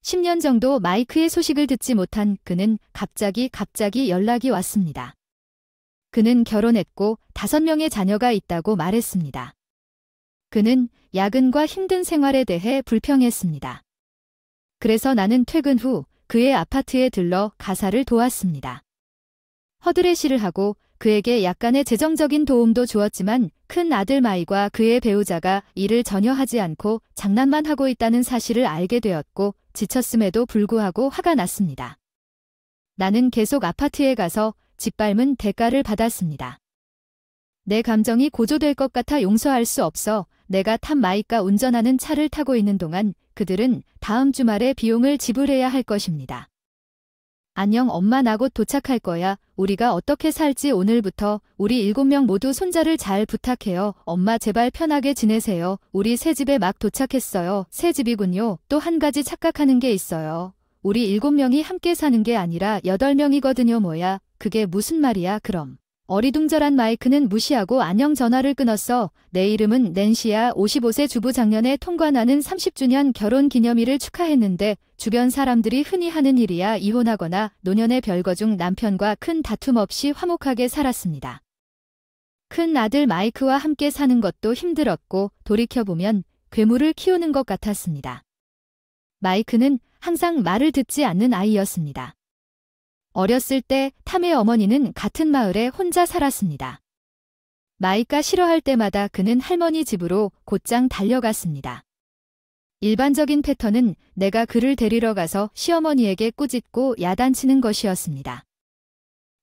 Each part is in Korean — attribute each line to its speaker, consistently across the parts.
Speaker 1: 10년 정도 마이크의 소식을 듣지 못한 그는 갑자기 연락이 왔습니다. 그는 결혼했고 5명의 자녀가 있다고 말했습니다. 그는 야근과 힘든 생활에 대해 불평했습니다. 그래서 나는 퇴근 후 그의 아파트에 들러 가사를 도왔습니다. 허드레시를 하고 그에게 약간의 재정적인 도움도 주었지만 큰 아들 마이과 그의 배우자가 일을 전혀 하지 않고 장난만 하고 있다는 사실을 알게 되었고 지쳤음에도 불구하고 화가 났습니다. 나는 계속 아파트에 가서 짓밟은 대가를 받았습니다. 내 감정이 고조될 것 같아 용서할 수 없어 내가 탄 마이가 운전하는 차를 타고 있는 동안 그들은 다음 주말에 비용을 지불해야 할 것입니다. 안녕 엄마 나 곧 도착할 거야. 우리가 어떻게 살지 오늘부터 우리 7명 모두 손자를 잘 부탁해요. 엄마 제발 편하게 지내세요. 우리 새 집에 막 도착했어요. 새 집이군요. 또 한 가지 착각하는 게 있어요. 우리 7명이 함께 사는 게 아니라 8명이거든요. 뭐야? 그게 무슨 말이야 그럼. 어리둥절한 마이크는 무시하고 안녕 전화를 끊었어. 내 이름은 낸시야. 55세 주부 작년에 통과나는 30주년 결혼 기념일을 축하했는데 주변 사람들이 흔히 하는 일이야. 이혼하거나 노년의 별거 중 남편과 큰 다툼 없이 화목하게 살았습니다. 큰 아들 마이크와 함께 사는 것도 힘들었고 돌이켜보면 괴물을 키우는 것 같았습니다. 마이크는 항상 말을 듣지 않는 아이였습니다. 어렸을 때 탐의 어머니는 같은 마을에 혼자 살았습니다. 마이가 싫어할 때마다 그는 할머니 집으로 곧장 달려갔습니다. 일반적인 패턴은 내가 그를 데리러 가서 시어머니에게 꾸짖고 야단치는 것이었습니다.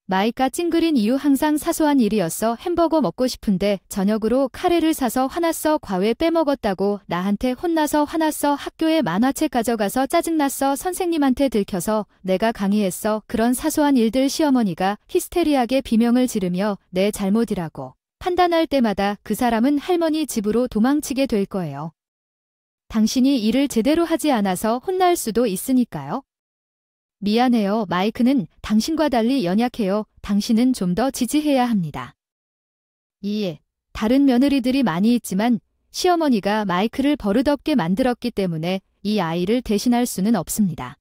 Speaker 1: 마이가 찡그린 이유 항상 사소한 일이었어. 햄버거 먹고 싶은데 저녁으로 카레를 사서 화났어. 과외 빼먹었다고 나한테 혼나서 화났어. 학교에 만화책 가져가서 짜증났어. 선생님한테 들켜서 내가 강의했어. 그런 사소한 일들 시어머니가 히스테리하게 비명을 지르며 내 잘못이라고 판단할 때마다 그 사람은 할머니 집으로 도망치게 될 거예요. 당신이 일을 제대로 하지 않아서 혼날 수도 있으니까요. 미안해요. 마이크는 당신과 달리 연약해요. 당신은 좀 더 지지해야 합니다. 이에 다른 며느리들이 많이 있지만 시어머니가 마이크를 버릇없게 만들었기 때문에 이 아이를 대신할 수는 없습니다.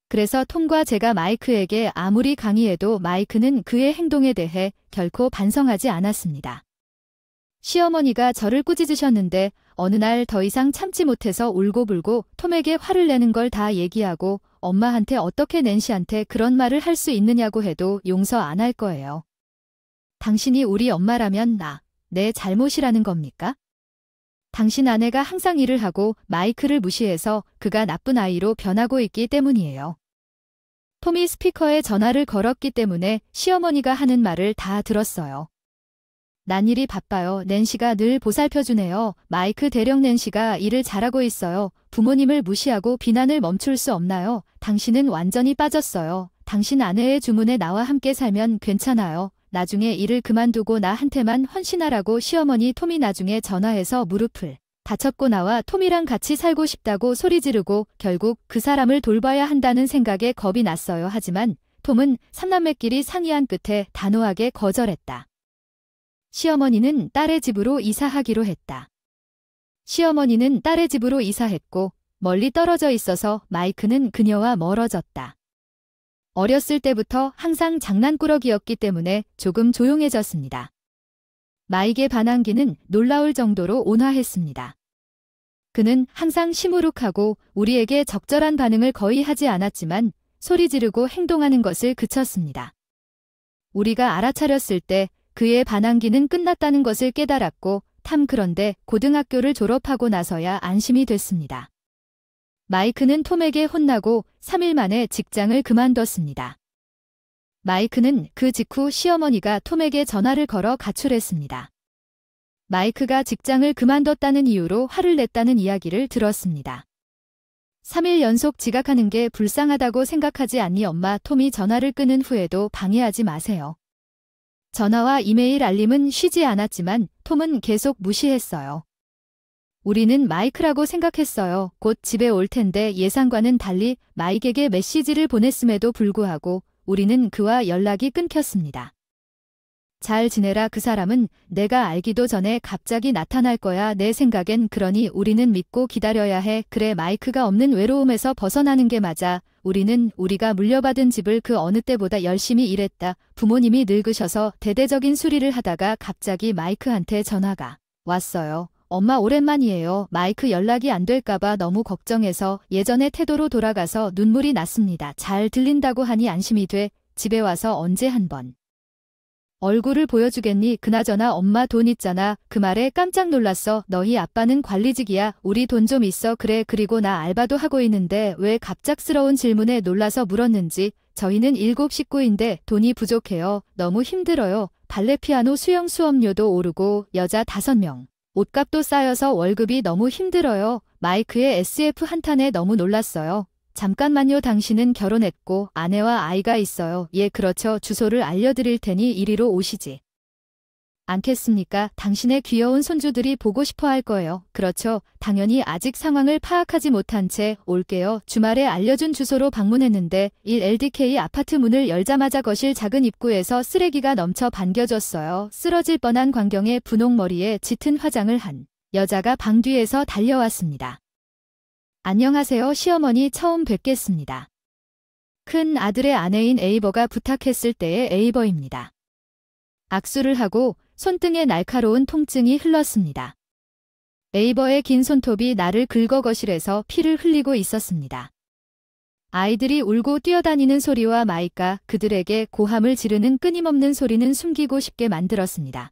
Speaker 1: 그래서 톰과 제가 마이크에게 아무리 강의해도 마이크는 그의 행동에 대해 결코 반성하지 않았습니다. 시어머니가 저를 꾸짖으셨는데 어느 날 더 이상 참지 못해서 울고불고 톰에게 화를 내는 걸 다 얘기하고 엄마한테 어떻게 낸시한테 그런 말을 할 수 있느냐고 해도 용서 안 할 거예요. 당신이 우리 엄마라면 내 잘못이라는 겁니까? 당신 아내가 항상 일을 하고 마이크를 무시해서 그가 나쁜 아이로 변하고 있기 때문이에요. 톰이 스피커에 전화를 걸었기 때문에 시어머니가 하는 말을 다 들었어요. 난 일이 바빠요. 낸시가 늘 보살펴주네요. 마이크 대령 낸시가 일을 잘하고 있어요. 부모님을 무시하고 비난을 멈출 수 없나요? 당신은 완전히 빠졌어요. 당신 아내의 주문에 나와 함께 살면 괜찮아요. 나중에 일을 그만두고 나한테만 헌신하라고 시어머니 톰이 나중에 전화해서 무릎을 다쳤고 나와 톰이랑 같이 살고 싶다고 소리 지르고 결국 그 사람을 돌봐야 한다는 생각에 겁이 났어요. 하지만 톰은 삼남매끼리 상의한 끝에 단호하게 거절했다. 시어머니는 딸의 집으로 이사하기로 했다. 시어머니는 딸의 집으로 이사했고 멀리 떨어져 있어서 마이크는 그녀와 멀어졌다. 어렸을 때부터 항상 장난꾸러기였기 때문에 조금 조용해졌습니다. 마이의 반항기는 놀라울 정도로 온화했습니다. 그는 항상 시무룩하고 우리에게 적절한 반응을 거의 하지 않았지만 소리 지르고 행동하는 것을 그쳤습니다. 우리가 알아차렸을 때 그의 반항기는 끝났다는 것을 깨달았고 그런데 고등학교를 졸업하고 나서야 안심이 됐습니다. 마이크는 톰에게 혼나고 3일 만에 직장을 그만뒀습니다. 마이크는 그 직후 시어머니가 톰에게 전화를 걸어 가출했습니다. 마이크가 직장을 그만뒀다는 이유로 화를 냈다는 이야기를 들었습니다. 3일 연속 지각하는 게 불쌍하다고 생각하지 않니 엄마? 톰이 전화를 끊은 후에도 방해하지 마세요. 전화와 이메일 알림은 쉬지 않았지만 톰은 계속 무시했어요. 우리는 마이크라고 생각했어요. 곧 집에 올 텐데 예상과는 달리 마이크에게 메시지를 보냈음에도 불구하고 우리는 그와 연락이 끊겼습니다. 잘 지내라. 그 사람은 내가 알기도 전에 갑자기 나타날 거야. 내 생각엔 그러니 우리는 믿고 기다려야 해. 그래, 마이크가 없는 외로움에서 벗어나는 게 맞아. 우리는 우리가 물려받은 집을 그 어느 때보다 열심히 일했다. 부모님이 늙으셔서 대대적인 수리를 하다가 갑자기 마이크한테 전화가 왔어요. 엄마 오랜만이에요. 마이크 연락이 안 될까봐 너무 걱정해서 예전의 태도로 돌아가서 눈물이 났습니다. 잘 들린다고 하니 안심이 돼. 집에 와서 언제 한번 얼굴을 보여주겠니? 그나저나 엄마 돈 있잖아. 그 말에 깜짝 놀랐어. 너희 아빠는 관리직이야. 우리 돈 좀 있어. 그래, 그리고 나 알바도 하고 있는데 왜 갑작스러운 질문에 놀라서 물었는지. 저희는 7 식구인데 돈이 부족해요. 너무 힘들어요. 발레 피아노 수영 수업료도 오르고 여자 5명. 옷값도 쌓여서 월급이 너무 힘들어요. 마이크의 SF 한탄에 너무 놀랐어요. 잠깐만요. 당신은 결혼했고 아내와 아이가 있어요. 예, 그렇죠. 주소를 알려드릴 테니 이리로 오시지 않겠습니까? 당신의 귀여운 손주들이 보고 싶어 할 거예요. 그렇죠. 당연히 아직 상황을 파악하지 못한 채 올게요. 주말에 알려준 주소로 방문했는데 1LDK 아파트 문을 열자마자 거실 작은 입구에서 쓰레기가 넘쳐 반겨졌어요. 쓰러질 뻔한 광경에 분홍 머리에 짙은 화장을 한 여자가 방 뒤에서 달려왔습니다. 안녕하세요. 시어머니 처음 뵙겠습니다. 큰 아들의 아내인 에이버가 부탁했을 때의 에이버입니다. 악수를 하고 손등에 날카로운 통증이 흘렀습니다. 에이버의 긴 손톱이 나를 긁어 거실에서 피를 흘리고 있었습니다. 아이들이 울고 뛰어다니는 소리와 마이크가 그들에게 고함을 지르는 끊임없는 소리는 숨기고 싶게 만들었습니다.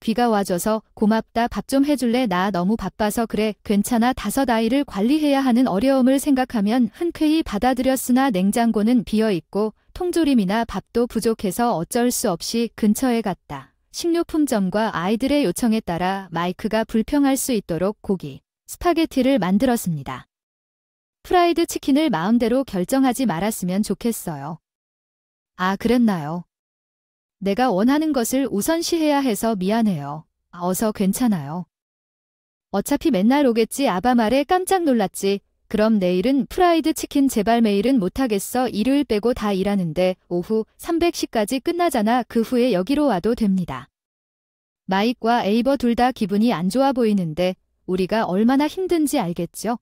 Speaker 1: 귀가 와줘서 고맙다. 밥 좀 해줄래? 나 너무 바빠서. 그래, 괜찮아. 5 아이를 관리해야 하는 어려움을 생각하면 흔쾌히 받아들였으나 냉장고는 비어있고 통조림이나 밥도 부족해서 어쩔 수 없이 근처에 갔다. 식료품점과 아이들의 요청에 따라 마이크가 불평할 수 있도록 고기, 스파게티를 만들었습니다. 프라이드 치킨을 마음대로 결정하지 말았으면 좋겠어요. 아, 그랬나요? 내가 원하는 것을 우선시해야 해서 미안해요. 어서 괜찮아요. 어차피 맨날 오겠지. 아바 말에 깜짝 놀랐지. 그럼 내일은 프라이드 치킨 제발. 매일은 못하겠어. 일요일 빼고 다 일하는데 오후 300시까지 끝나잖아. 그 후에 여기로 와도 됩니다. 마이크와 에이버 둘 다 기분이 안 좋아 보이는데 우리가 얼마나 힘든지 알겠죠?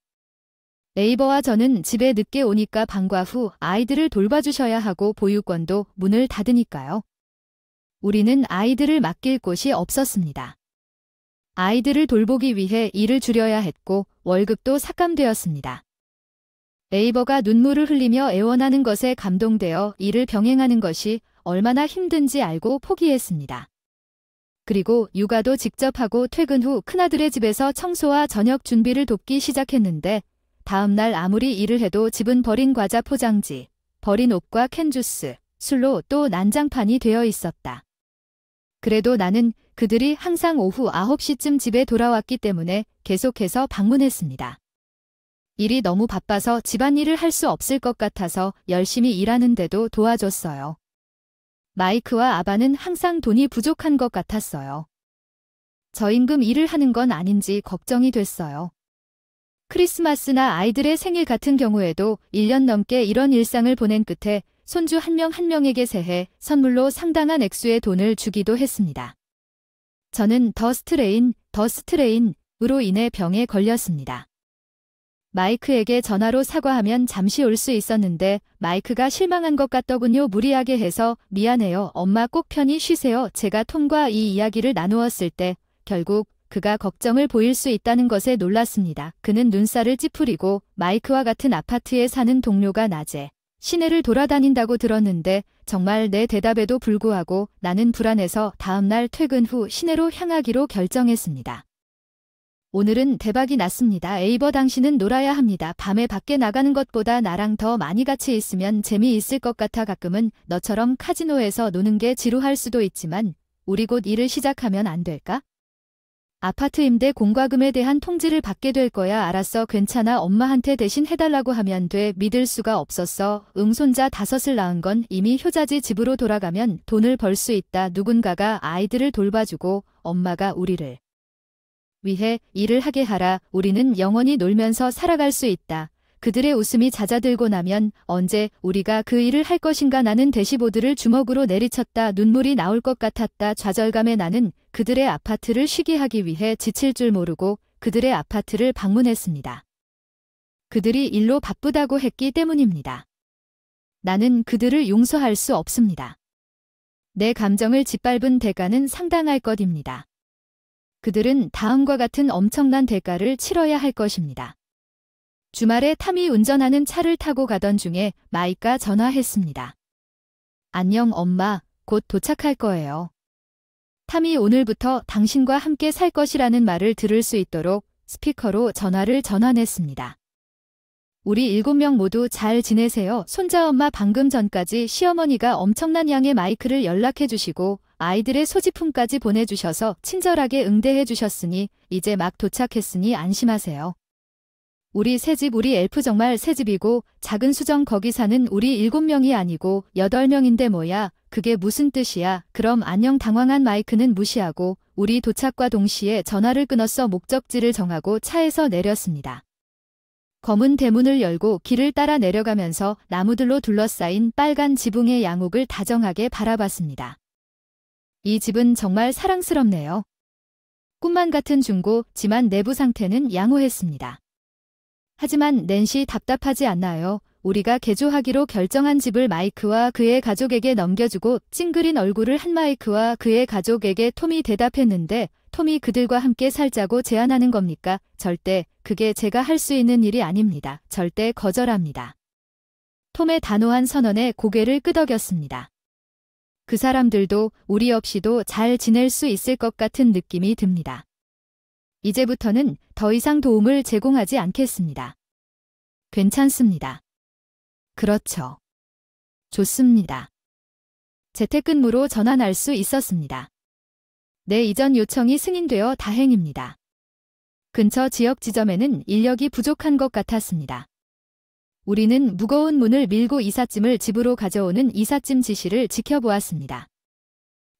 Speaker 1: 에이버와 저는 집에 늦게 오니까 방과 후 아이들을 돌봐주셔야 하고 보육원도 문을 닫으니까요. 우리는 아이들을 맡길 곳이 없었습니다. 아이들을 돌보기 위해 일을 줄여야 했고 월급도 삭감되었습니다. 에이버가 눈물을 흘리며 애원하는 것에 감동되어 일을 병행하는 것이 얼마나 힘든지 알고 포기했습니다. 그리고 육아도 직접 하고 퇴근 후 큰아들의 집에서 청소와 저녁 준비를 돕기 시작했는데 다음날 아무리 일을 해도 집은 버린 과자 포장지, 버린 옷과 캔주스, 술로 또 난장판이 되어 있었다. 그래도 나는 그들이 항상 오후 9시쯤 집에 돌아왔기 때문에 계속해서 방문했습니다. 일이 너무 바빠서 집안일을 할 수 없을 것 같아서 열심히 일하는데도 도와줬어요. 마이크와 아바는 항상 돈이 부족한 것 같았어요. 저임금 일을 하는 건 아닌지 걱정이 됐어요. 크리스마스나 아이들의 생일 같은 경우에도 1년 넘게 이런 일상을 보낸 끝에 손주 한 명 한 명에게 새해 선물로 상당한 액수의 돈을 주기도 했습니다. 저는 더스트레인으로 인해 병에 걸렸습니다. 마이크에게 전화로 사과하면 잠시 올 수 있었는데 마이크가 실망한 것 같더군요. 무리하게 해서 미안해요. 엄마 꼭 편히 쉬세요. 제가 톰과 이 이야기를 나누었을 때 결국 그가 걱정을 보일 수 있다는 것에 놀랐습니다. 그는 눈살을 찌푸리고 마이크와 같은 아파트에 사는 동료가 낮에 시내를 돌아다닌다고 들었는데 정말 내 대답에도 불구하고 나는 불안해서 다음날 퇴근 후 시내로 향하기로 결정했습니다. 오늘은 대박이 났습니다. 에이버 당신은 놀아야 합니다. 밤에 밖에 나가는 것보다 나랑 더 많이 같이 있으면 재미있을 것 같아. 가끔은 너처럼 카지노에서 노는 게 지루할 수도 있지만 우리 곧 일을 시작하면 안 될까? 아파트 임대 공과금에 대한 통지를 받게 될 거야. 알았어. 괜찮아. 엄마한테 대신 해달라고 하면 돼. 믿을 수가 없었어. 손자 5을 낳은 건 이미 효자지. 집으로 돌아가면 돈을 벌 수 있다. 누군가가 아이들을 돌봐주고 엄마가 우리를 위해 일을 하게 하라. 우리는 영원히 놀면서 살아갈 수 있다. 그들의 웃음이 잦아들고 나면 언제 우리가 그 일을 할 것인가. 나는 대시보드를 주먹으로 내리쳤다. 눈물이 나올 것 같았다. 좌절감에 나는 그들의 아파트를 쉬게 하기 위해 지칠 줄 모르고 그들의 아파트를 방문했습니다. 그들이 일로 바쁘다고 했기 때문입니다. 나는 그들을 용서할 수 없습니다. 내 감정을 짓밟은 대가는 상당할 것입니다. 그들은 다음과 같은 엄청난 대가를 치러야 할 것입니다. 주말에 탐이 운전하는 차를 타고 가던 중에 마이크가 전화했습니다. 안녕 엄마, 곧 도착할 거예요. 탐이 오늘부터 당신과 함께 살 것이라는 말을 들을 수 있도록 스피커로 전화를 전환했습니다. 우리 7명 모두 잘 지내세요. 손자엄마 방금 전까지 시어머니가 엄청난 양의 마이크를 연락해 주시고 아이들의 소지품까지 보내주셔서 친절하게 응대해 주셨으니 이제 막 도착했으니 안심하세요. 우리 새집 우리 엘프 정말 새집이고 작은 수정 거기 사는 우리 7명이 아니고 8명인데 뭐야 그게 무슨 뜻이야. 그럼 안녕. 당황한 마이크는 무시하고 우리 도착과 동시에 전화를 끊었어. 목적지를 정하고 차에서 내렸습니다. 검은 대문을 열고 길을 따라 내려가면서 나무들로 둘러싸인 빨간 지붕의 양옥을 다정하게 바라봤습니다. 이 집은 정말 사랑스럽네요. 꿈만 같은 중고지만 내부 상태는 양호했습니다. 하지만 낸시 답답하지 않나요? 우리가 개조하기로 결정한 집을 마이크와 그의 가족에게 넘겨주고 찡그린 얼굴을 한 마이크와 그의 가족에게 톰이 대답했는데 톰이 그들과 함께 살자고 제안하는 겁니까? 절대 그게 제가 할 수 있는 일이 아닙니다. 절대 거절합니다. 톰의 단호한 선언에 고개를 끄덕였습니다. 그 사람들도 우리 없이도 잘 지낼 수 있을 것 같은 느낌이 듭니다. 이제부터는 더 이상 도움을 제공하지 않겠습니다. 괜찮습니다. 그렇죠. 좋습니다. 재택근무로 전환할 수 있었습니다. 내 이전 요청이 승인되어 다행입니다. 근처 지역 지점에는 인력이 부족한 것 같았습니다. 우리는 무거운 문을 밀고 이삿짐을 집으로 가져오는 이삿짐 지시를 지켜보았습니다.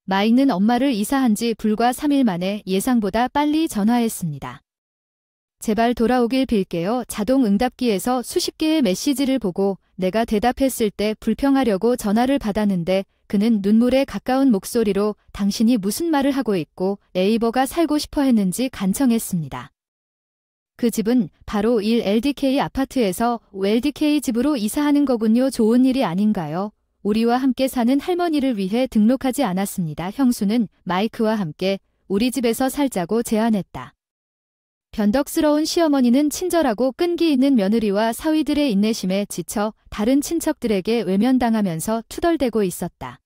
Speaker 1: 마이는 엄마를 이사한 지 불과 3일 만에 예상보다 빨리 전화했습니다. 제발 돌아오길 빌게요. 자동 응답기에서 수십 개의 메시지를 보고 내가 대답했을 때 불평하려고 전화를 받았는데 그는 눈물에 가까운 목소리로 당신이 무슨 말을 하고 있고 에이버가 살고 싶어 했는지 간청했습니다. 그 집은 바로 1LDK 아파트에서 5LDK 집으로 이사하는 거군요. 좋은 일이 아닌가요? 우리와 함께 사는 할머니를 위해 등록하지 않았습니다. 형수는 마이크와 함께 우리 집에서 살자고 제안했다. 변덕스러운 시어머니는 친절하고 끈기 있는 며느리와 사위들의 인내심에 지쳐 다른 친척들에게 외면당하면서 투덜대고 있었다.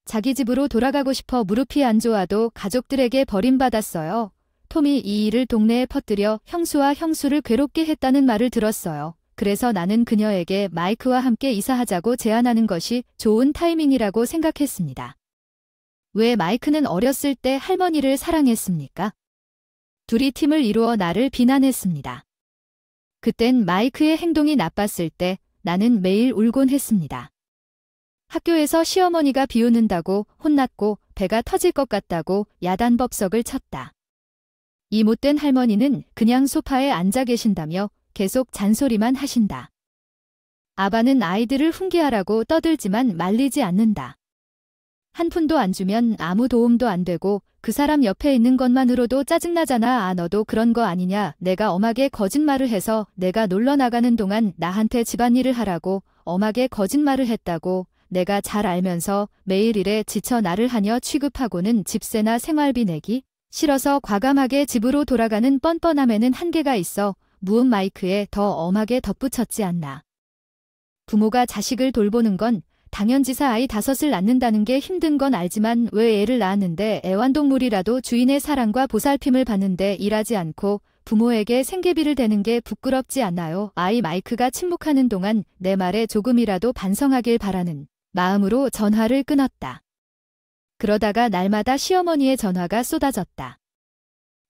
Speaker 1: 자기 집으로 돌아가고 싶어 무릎이 안 좋아도 가족들에게 버림받았어요. 톰이 이 일을 동네에 퍼뜨려 형수와 형수를 괴롭게 했다는 말을 들었어요. 그래서 나는 그녀에게 마이크와 함께 이사하자고 제안하는 것이 좋은 타이밍이라고 생각했습니다. 왜 마이크는 어렸을 때 할머니를 사랑했습니까? 둘이 팀을 이루어 나를 비난했습니다. 그땐 마이크의 행동이 나빴을 때 나는 매일 울곤 했습니다. 학교에서 시어머니가 비웃는다고 혼났고 배가 터질 것 같다고 야단법석을 쳤다. 이 못된 할머니는 그냥 소파에 앉아 계신다며 계속 잔소리만 하신다. 아바는 아이들을 훈계하라고 떠들지만 말리지 않는다. 한 푼도 안 주면 아무 도움도 안 되고 그 사람 옆에 있는 것만으로도 짜증나잖아. 아, 너도 그런 거 아니냐. 내가 엄하게 거짓말을 해서 내가 놀러 나가는 동안 나한테 집안일을 하라고 엄하게 거짓말을 했다고 내가 잘 알면서 매일 일에 지쳐 나를 하녀 취급하고는 집세나 생활비 내기 싫어서 과감하게 집으로 돌아가는 뻔뻔함에는 한계가 있어. 무음 마이크에 더 엄하게 덧붙였지 않나. 부모가 자식을 돌보는 건 당연지사 아이 5을 낳는다는 게 힘든 건 알지만 왜 애를 낳았는데 애완동물이라도 주인의 사랑과 보살핌을 받는데 일하지 않고 부모에게 생계비를 대는 게 부끄럽지 않나요? 아이 마이크가 침묵하는 동안 내 말에 조금이라도 반성하길 바라는 마음으로 전화를 끊었다. 그러다가 날마다 시어머니의 전화가 쏟아졌다.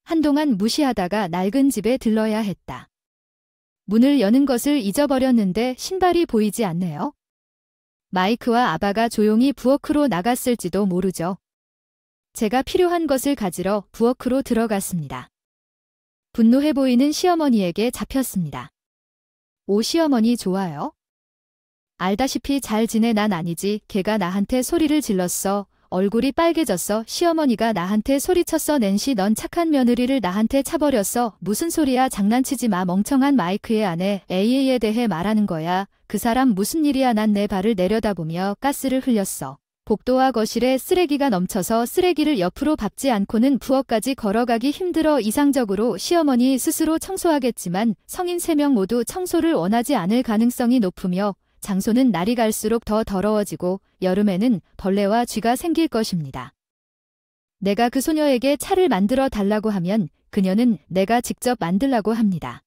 Speaker 1: 한동안 무시하다가 낡은 집에 들러야 했다. 문을 여는 것을 잊어버렸는데 신발이 보이지 않네요. 마이크와 아바가 조용히 부엌으로 나갔을지도 모르죠. 제가 필요한 것을 가지러 부엌으로 들어갔습니다. 분노해 보이는 시어머니에게 잡혔습니다. 오 시어머니 좋아요? 알다시피 잘 지내 난 아니지. 걔가 나한테 소리를 질렀어. 얼굴이 빨개졌어. 시어머니가 나한테 소리쳤어. 낸시 넌 착한 며느리를 나한테 차버렸어. 무슨 소리야 장난치지 마. 멍청한 마이크의 아내 A에 대해 말하는 거야. 그 사람 무슨 일이야. 난 내 발을 내려다보며 가스를 흘렸어. 복도와 거실에 쓰레기가 넘쳐서 쓰레기를 옆으로 밟지 않고는 부엌까지 걸어가기 힘들어. 이상적으로 시어머니 스스로 청소하겠지만 성인 3명 모두 청소를 원하지 않을 가능성이 높으며 장소는 날이 갈수록 더 더러워지고 여름에는 벌레와 쥐가 생길 것입니다. 내가 그 소녀에게 차를 만들어 달라고 하면 그녀는 내가 직접 만들라고 합니다.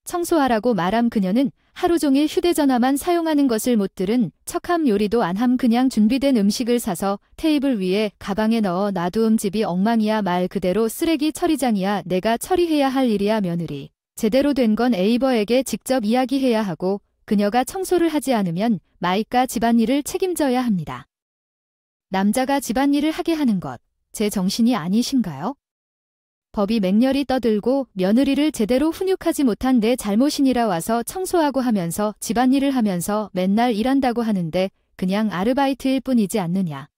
Speaker 1: 청소하라고 말함 그녀는 하루 종일 휴대전화만 사용하는 것을 못 들은 척함 요리도 안 함 그냥 준비된 음식을 사서 테이블 위에 가방에 넣어 놔두음 집이 엉망이야. 말 그대로 쓰레기 처리장이야. 내가 처리해야 할 일이야. 며느리. 제대로 된 건 에이버에게 직접 이야기해야 하고 그녀가 청소를 하지 않으면 마이가 집안일을 책임져야 합니다. 남자가 집안일을 하게 하는 것, 제 정신이 아니신가요? 법이 맹렬히 떠들고 며느리를 제대로 훈육하지 못한 내 잘못이니라 와서 청소하고 하면서 집안일을 하면서 맨날 일한다고 하는데 그냥 아르바이트일 뿐이지 않느냐.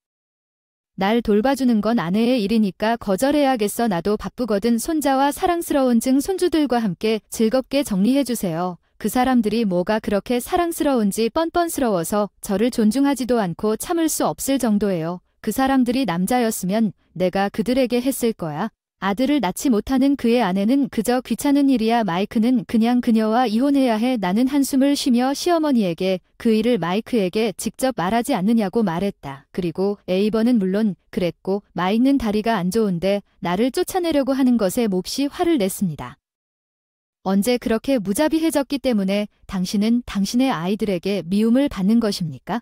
Speaker 1: 날 돌봐주는 건 아내의 일이니까 거절해야겠어. 나도 바쁘거든. 손자와 사랑스러운 증손주들과 함께 즐겁게 정리해주세요. 그 사람들이 뭐가 그렇게 사랑스러운지 뻔뻔스러워서 저를 존중하지도 않고 참을 수 없을 정도예요. 그 사람들이 남자였으면 내가 그들에게 했을 거야. 아들을 낳지 못하는 그의 아내는 그저 귀찮은 일이야. 마이크는 그냥 그녀와 이혼해야 해. 나는 한숨을 쉬며 시어머니에게 그 일을 마이크에게 직접 말하지 않느냐고 말했다. 그리고 에이버는 물론 그랬고 마이는 다리가 안 좋은데 나를 쫓아내려고 하는 것에 몹시 화를 냈습니다. 언제 그렇게 무자비해졌기 때문에 당신은 당신의 아이들에게 미움을 받는 것입니까?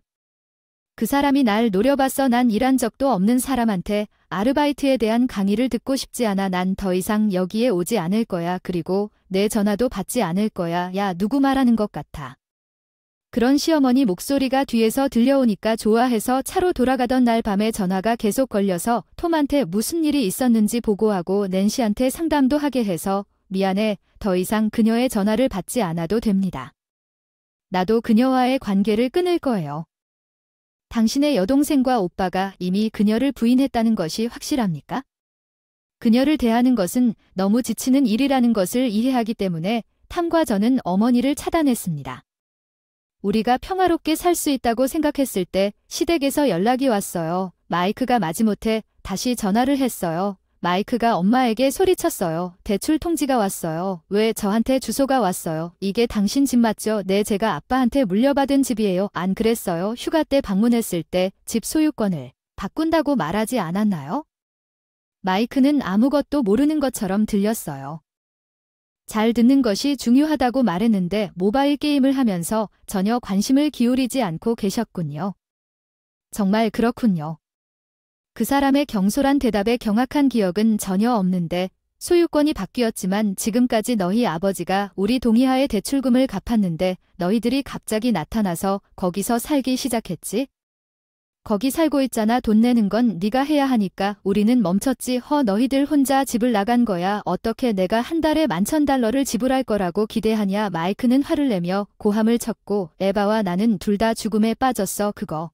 Speaker 1: 그 사람이 날 노려봤어. 난 일한 적도 없는 사람한테 아르바이트에 대한 강의를 듣고 싶지 않아. 난 더 이상 여기에 오지 않을 거야. 그리고 내 전화도 받지 않을 거야. 야, 누구 말하는 것 같아. 그런 시어머니 목소리가 뒤에서 들려오니까 좋아해서 차로 돌아가던 날 밤에 전화가 계속 걸려서 톰한테 무슨 일이 있었는지 보고하고 낸시한테 상담도 하게 해서 미안해. 더 이상 그녀의 전화를 받지 않아도 됩니다. 나도 그녀와의 관계를 끊을 거예요. 당신의 여동생과 오빠가 이미 그녀를 부인했다는 것이 확실합니까? 그녀를 대하는 것은 너무 지치는 일이라는 것을 이해하기 때문에 탐과 저는 어머니를 차단했습니다. 우리가 평화롭게 살 수 있다고 생각했을 때 시댁에서 연락이 왔어요. 마이크가 마지못해 다시 전화를 했어요. 마이크가 엄마에게 소리쳤어요. 대출 통지가 왔어요. 왜 저한테 주소가 왔어요? 이게 당신 집 맞죠? 네, 제가 아빠한테 물려받은 집이에요. 안 그랬어요? 휴가 때 방문했을 때 집 소유권을 바꾼다고 말하지 않았나요? 마이크는 아무것도 모르는 것처럼 들렸어요. 잘 듣는 것이 중요하다고 말했는데 모바일 게임을 하면서 전혀 관심을 기울이지 않고 계셨군요. 정말 그렇군요. 그 사람의 경솔한 대답에 경악한 기억은 전혀 없는데 소유권이 바뀌었지만 지금까지 너희 아버지가 우리 동의하에 대출금을 갚았는데 너희들이 갑자기 나타나서 거기서 살기 시작했지? 거기 살고 있잖아. 돈 내는 건 네가 해야 하니까 우리는 멈췄지. 너희들 혼자 집을 나간 거야. 어떻게 내가 한 달에 $11,000를 지불할 거라고 기대하냐. 마이크는 화를 내며 고함을 쳤고 에바와 나는 둘 다 죽음에 빠졌어. 그거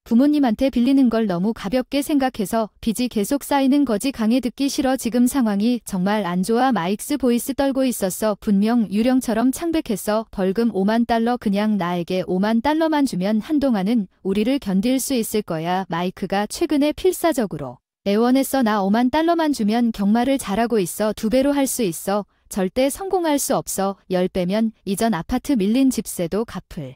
Speaker 1: 부모님한테 빌리는 걸 너무 가볍게 생각해서 빚이 계속 쌓이는 거지. 강의 듣기 싫어. 지금 상황이 정말 안 좋아. 마이크스 보이스 떨고 있었어. 분명 유령처럼 창백했어. 벌금 $50,000 그냥 나에게 $50,000만 주면 한동안은 우리를 견딜 수 있을 거야. 마이크가 최근에 필사적으로 애원했어. 나 $50,000만 주면 경마를 잘하고 있어. 2배로 할 수 있어. 절대 성공할 수 없어. 10배면 이전 아파트 밀린 집세도 갚을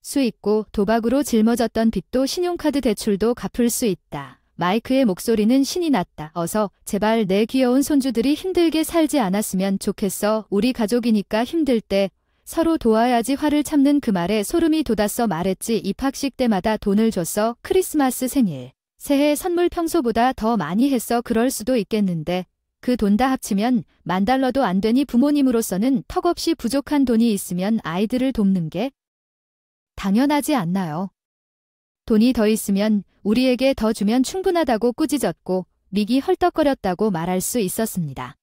Speaker 1: 수 있고 도박으로 짊어졌던 빚도 신용카드 대출도 갚을 수 있다. 마이크의 목소리는 신이 났다. 어서 제발 내 귀여운 손주들이 힘들게 살지 않았으면 좋겠어. 우리 가족이니까 힘들 때 서로 도와야지. 화를 참는 그 말에 소름이 돋았어. 말했지. 입학식 때마다 돈을 줬어. 크리스마스, 생일, 새해 선물 평소보다 더 많이 했어. 그럴 수도 있겠는데 그 돈 다 합치면 $10,000도 안 되니 부모님으로서는 턱없이 부족한 돈이 있으면 아이들을 돕는 게 당연하지 않나요? 돈이 더 있으면 우리에게 더 주면 충분하다고 꾸짖었고 mik이 헐떡거렸다고 말할 수 있었습니다.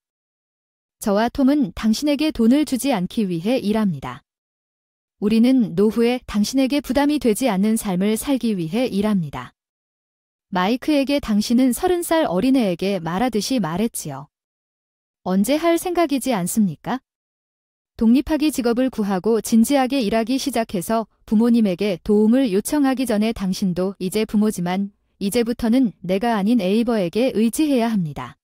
Speaker 1: 저와 톰은 당신에게 돈을 주지 않기 위해 일합니다. 우리는 노후에 당신에게 부담이 되지 않는 삶을 살기 위해 일합니다. 마이크에게 당신은 30살 어린애에게 말하듯이 말했지요. 언제 할 생각이지 않습니까? 독립하기 직업을 구하고 진지하게 일하기 시작해서 부모님에게 도움을 요청하기 전에 당신도 이제 부모지만 이제부터는 내가 아닌 에이버에게 의지해야 합니다.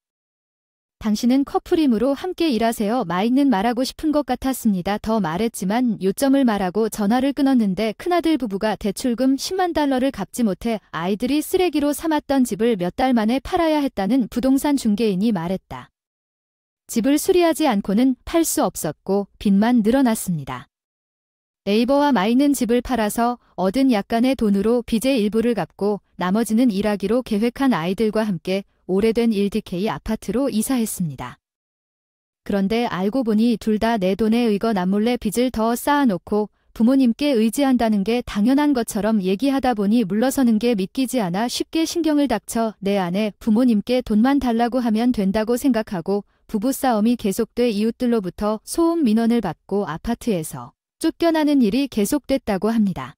Speaker 1: 당신은 커플이므로 함께 일하세요. 마이는 말하고 싶은 것 같았습니다. 더 말했지만 요점을 말하고 전화를 끊었는데 큰아들 부부가 대출금 10만 달러를 갚지 못해 아이들이 쓰레기로 삼았던 집을 몇 달 만에 팔아야 했다는 부동산 중개인이 말했다. 집을 수리하지 않고는 팔 수 없었고 빚만 늘어났습니다. 에이버와 마이는 집을 팔아서 얻은 약간의 돈으로 빚의 일부를 갚고 나머지는 일하기로 계획한 아이들과 함께 오래된 1DK 아파트로 이사했습니다. 그런데 알고 보니 둘 다 내 돈에 의거 남몰래 빚을 더 쌓아놓고 부모님께 의지한다는 게 당연한 것처럼 얘기하다 보니 물러서는 게 믿기지 않아 쉽게 신경을 닥쳐 내 아내 부모님께 돈만 달라고 하면 된다고 생각하고 부부싸움이 계속돼 이웃들로부터 소음 민원을 받고 아파트에서 쫓겨나는 일이 계속됐다고 합니다.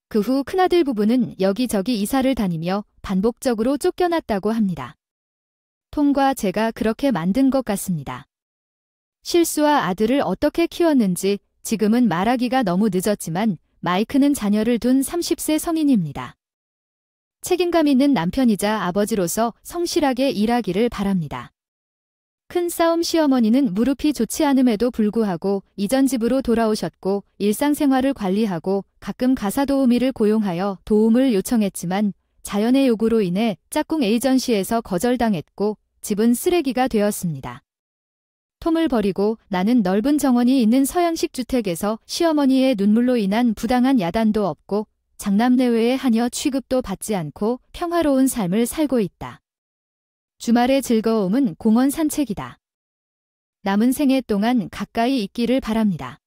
Speaker 1: 그 후 큰아들 부부는 여기저기 이사를 다니며 반복적으로 쫓겨났다고 합니다. 톰과 제가 그렇게 만든 것 같습니다. 실수와 아들을 어떻게 키웠는지 지금은 말하기가 너무 늦었지만 마이크는 자녀를 둔 30세 성인입니다. 책임감 있는 남편이자 아버지로서 성실하게 일하기를 바랍니다. 큰 싸움 시어머니는 무릎이 좋지 않음에도 불구하고 이전 집으로 돌아오셨고 일상생활을 관리하고 가끔 가사도우미를 고용하여 도움을 요청했지만 자연의 요구로 인해 짝꿍 에이전시에서 거절당했고 집은 쓰레기가 되었습니다. 톰을 버리고 나는 넓은 정원이 있는 서양식 주택에서 시어머니의 눈물로 인한 부당한 야단도 없고 장남 내외의 하녀 취급도 받지 않고 평화로운 삶을 살고 있다. 주말의 즐거움은 공원 산책이다. 남은 생애 동안 가까이 있기를 바랍니다.